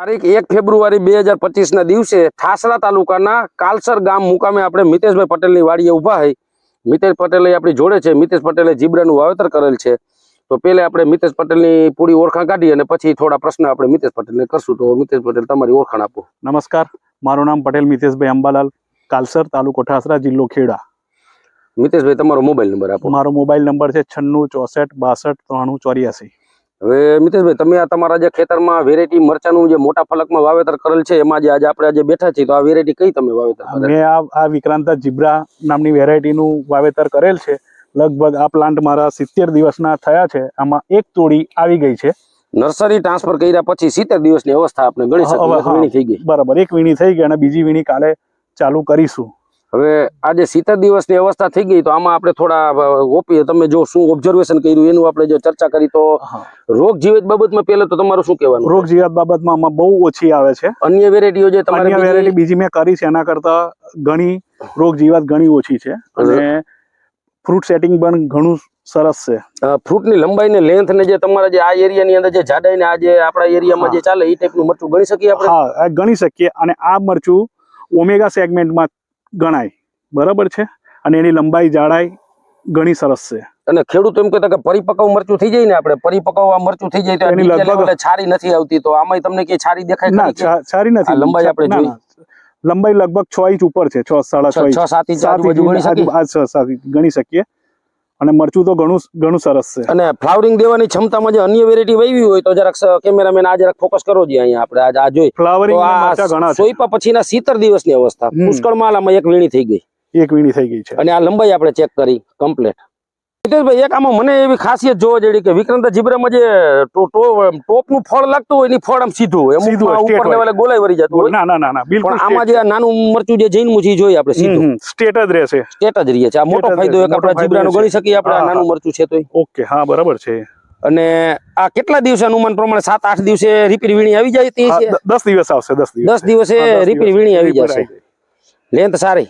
તારીખ 1 ફેબ્રુઆરી 2025 ના દિવસે ઠાસરા તાલુકાના કાલસર ગામ મુકામે આપણે મિતેશભાઈ પટેલની વાડીએ ઊભા હઈ. મિતેશ પટેલ આપણી જોડે છે. મિતેશ પટેલે જીબ્રાનું વાવેતર કરેલ છે. તો પહેલે આપણે મિતેશ પટેલની પૂરી ઓળખાણ કાઢી અને પછી થોડા પ્રશ્ન આપણે મિતેશ પટેલને કરશું. તો મિતેશ પટેલ તમારી ઓળખાણ આપો. નમસ્કાર, મારું નામ પટેલ મિતેશભાઈ અંબાલાલ, કાલસર, તાલુકો ઠાસરા, જિલ્લો ખેડા. મિતેશભાઈ તમારો મોબાઈલ નંબર આપો. મારો મોબાઈલ નંબર છે 96 64 62 83. હવે મિતેશભાઈ, તમે આ તમારા જે ખેતરમાં વેરાયટી મરચાનું જે મોટા ફલકમાં વાવેતર કરેલ છે, એમાં જે આજે આપણે બેઠા છીએ, તો આ વેરાયટી કઈ તમે વાવેતર કરેલ? મેં આ વિક્રાંતા જીબ્રા નામની વેરાયટીનું વાવેતર કરેલ છે. લગભગ આ પ્લાન્ટ મારા 70 દિવસના થયા છે. આમાં એક તોડી આવી ગઈ છે. નર્સરી ટ્રાન્સફર કર્યા પછી 70 દિવસની અવસ્થા આપણે ગણી શકીએ. વીણી થઈ ગઈ. બરાબર, એક વીણી થઈ ગઈ અને બીજી વીણી કાલે ચાલુ કરીશું. હવે આજે 70 દિવસની અવસ્થા થઈ ગઈ, તો આમાં આપણે થોડા ઓપી તમે જો શું ઓબ્ઝર્વેશન કર્યું એનું આપણે જો ચર્ચા કરી, તો રોગ જીવાત બાબતમાં પહેલા તો તમારું શું કહેવાનું? રોગ જીવાત બાબતમાં આમાં બહુ ઓછી આવે છે. અન્ય વેરાયટીઓ જે તમારી વેરાયટી બીજી મેં કરી છે એના કરતા ઘણી રોગ જીવાત ઘણી ઓછી છે અને ફ્રૂટ સેટિંગ પણ ઘણું સરસ છે. ફ્રૂટની લંબાઈ ને લેન્થ ને જે તમારા જે આ એરિયાની અંદર જે જાડાઈ ને આ જે આપણા એરિયામાં જે ચાલે એ ટાઈપનું મરચું ગણી શકીએ આપણે? હા, ગણી શકીએ. અને આ મરચું ઓમેગા સેગમેન્ટમાં ગણાય, બરાબર છે. અને એની લંબાઈ જાડાઈ ઘણી સરસ છે. અને ખેડૂતો એમ કહેતા કે પરિપક્વ મરચું થઈ જાય ને, આપણે પરિપક્વ મરચું થઈ જાય તો એની લગભગ છારી નથી આવતી, તો આમાં તમને કે છારી દેખાય? ના, છારી નથી. લંબાઈ આપણે જોઈ, લંબાઈ લગભગ 6 ઇંચ ઉપર છે. 6 સાડા 6 ઇંચ ગણી શકીએ. અને મરચું તો ઘણું સરસ છે. અને ફ્લાવરિંગ દેવાની ક્ષમતામાં જે અન્ય વેરાયટી વાવી હોય તો જરાક કેમેરામેન આ જરાક ફોકસ કરો જી. અહીંયા આપણે આ જોઈ ફ્લાવરિંગ ઘણા છે. સોઈપા પછીના 70 દિવસની અવસ્થા પુષ્કળમાં આમાં એક વીણી થઈ ગઈ. એક વીણી થઈ ગઈ છે. અને આ લંબાઈ આપણે ચેક કરી કમ્પ્લીટ. મિતેશભાઈ, એક આમાં મને એવી ખાસિયત જોવા જડી કે વિક્રાંતા જીબ્રામાં જે ટોપનું ફળ લાગતું હોય એની ફળ આમ સીધું હોય, ઉપર લેવલે ગોલાઈ વળી જતું હોય. ના, પણ આમાં જે નાનું મરચું જે જૈન મુછી જોઈએ આપણે સીધું સ્ટેટ જ રહે છે. સ્ટેટ જ રહે છે. આ મોટો ફાયદો એક આપણા જીબ્રાનો ગણી શકીએ આપણે. આ નાનું મરચું છે તો ઓકે, હા, બરાબર છે. અને આ કેટલા દિવસે અનુમાન પ્રમાણે 7-8 દિવસે રીપીર વીણી આવી જાય? 10 દિવસ આવશે. 10 દિવસે રીપીર વીણી આવી જશે. લેન્થ સારી.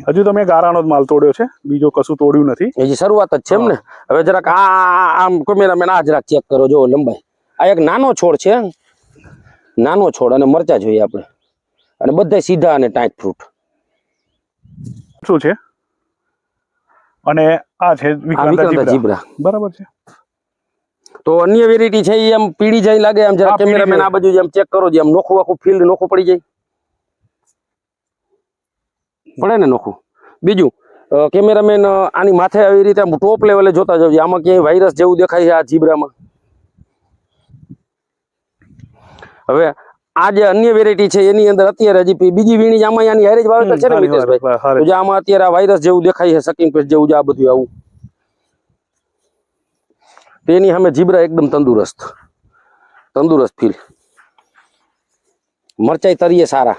હજુ તમે ગારાનો જ માલ તોડ્યો છે, બીજો કશું તોડ્યું નથી. હજી શરૂઆત જ છે એમ ને? હવે જરાક આમ કેમેરામેન આ જરાક ચેક કરો, જો લંબાઈ. આ એક નાનો છોડ છે, નાનો છોડ. અને મરચા જોઈએ આપણે, અને બધા સીધા અને ટાઈટ ફ્રૂટ શું છે. અને આ છે વિક્રાંતા જીબ્રા, બરાબર છે. તો અન્ય વેરાયટી છે એ આમ પીળી જાય લાગે? આમ જરા કેમેરામેન આ બાજુ આમ ચેક કરો, આમ નોખું આખું ફિલ્ડ નોખું પડી જાય પડે ને નોખું. બીજું કેમેરામેન આની માથે આવી રીતે ટોપ લેવલે જોતા જજો. આમાં ક્યાંય વાયરસ જેવું દેખાય છે આ જીબ્રામાં? હવે આ જે અન્ય વેરાયટી છે એની અંદર અત્યારે હજી બીજી વીણી આમાં આની હારે જ વાવેતર છે ને મિતેશભાઈ? તો આમાં અત્યારે આ વાયરસ જેવું દેખાય છે, સકિંગ પેસ્ટ જેવું, આ બધું આવું. તેની સામે જીબ્રા એકદમ તંદુરસ્ત ફીલ. મરચાઈ તરીએ સારા.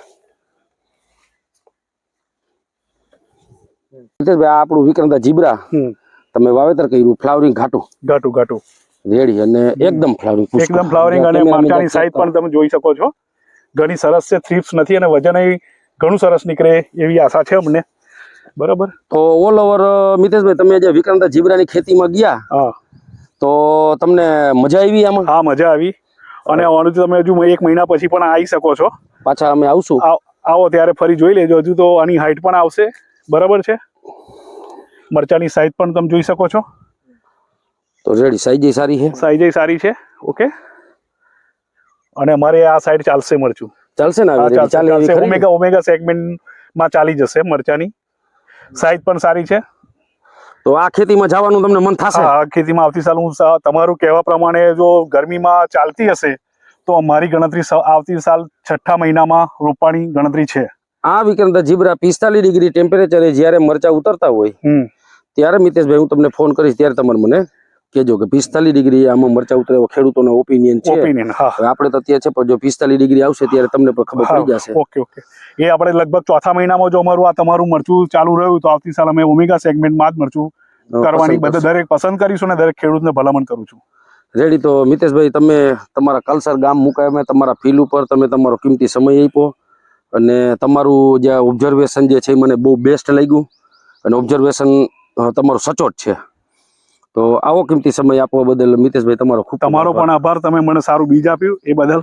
મિતેશભાઈ, આ આપણું વિક્રાંતા જીબ્રા તમે વાવેતર કર્યું, ફ્લાવરિંગ ઘાટું રેડી, અને એકદમ ફ્લાવરિંગ. અને મરચાની સાઈઝ પણ તમે જોઈ શકો છો, ઘણી સરસ છે. થ્રીપ્સ નથી અને વજન ઘણું સરસ નીકળે એવી આશા છે અમને. બરાબર. તો ઓલ ઓવર મિતેશભાઈ, તમે જે વિક્રાંતા જીબ્રાની ખેતીમાં ગયા તો તમને મજા આવી આમાં? હા, મજા આવી. અને તમે હજુ 1 મહિના પછી પણ આવી શકો છો. પાછા અમે આવશું. આવો ત્યારે ફરી જોઈ લેજો. હજુ તો આની હાઈટ પણ આવશે. બરાબર છે. મરચાની સાઈઝ પણ તમે જોઈ શકો છો. તો રેડી, સાઈઝ સારી છે. ઓકે. અને અમારે આ સાઈડ ચાલશે મરચું. ચાલશે ને? ચાલે. ઓમેગા સેગમેન્ટમાં ચાલી જશે. મરચાની સાઈઝ પણ સારી છે. તો આ ખેતીમાં જવાનું તમને મન થશે? આ ખેતીમાં આવતી સાલ હું તમારું કહેવા પ્રમાણે જો ગરમીમાં ચાલતી હશે તો અમારી ગણતરી આવતી સાલ 6ઠા મહિનામાં રોપવાની ગણતરી છે. આ વિક્રાંતા જીબ્રા 45 ડિગ્રી ટેમ્પરેચરે જ્યારે મરચા ઉતરતા હોય ત્યારે મિતેશભાઈ હું તમને ફોન કરીશ, ત્યારે તમારે મને કહેજો કે 45 ડિગ્રી આમાં મરચા ઉતરે એવો ખેડૂતોનો ઓપિનિયન છે. આપણે તો અત્યારે છે, પણ જો 45 ડિગ્રી આવશે ત્યારે તમને પણ ખબર પડી જશે. ઓકે. એ આપણે લગભગ 4થા મહિનામાં જો અમારું તમારું મરચું ચાલુ રહ્યું તો આવતી સાલ અમે ઓમેગા સેગમેન્ટમાં જ મરચું કરવાની દરેક પસંદ કરીશું અને દરેક ખેડૂતને ભલામણ કરું છું. રેડી. તો મિતેશભાઈ, તમે તમારા કાલસર ગામ મુકામે તમારા ફીલ ઉપર તમે તમારો કિંમતી સમય આપ્યો, અને તમારું જે ઓબ્ઝર્વેશન જે છે મને બહુ બેસ્ટ લાગ્યું, અને ઓબ્ઝર્વેશન તમારું સચોટ છે. તો આવો કિંમતી સમય આપવા બદલ મિતેશભાઈ તમારો પણ આભાર. તમે મને સારું બીજ આપ્યું એ બદલ.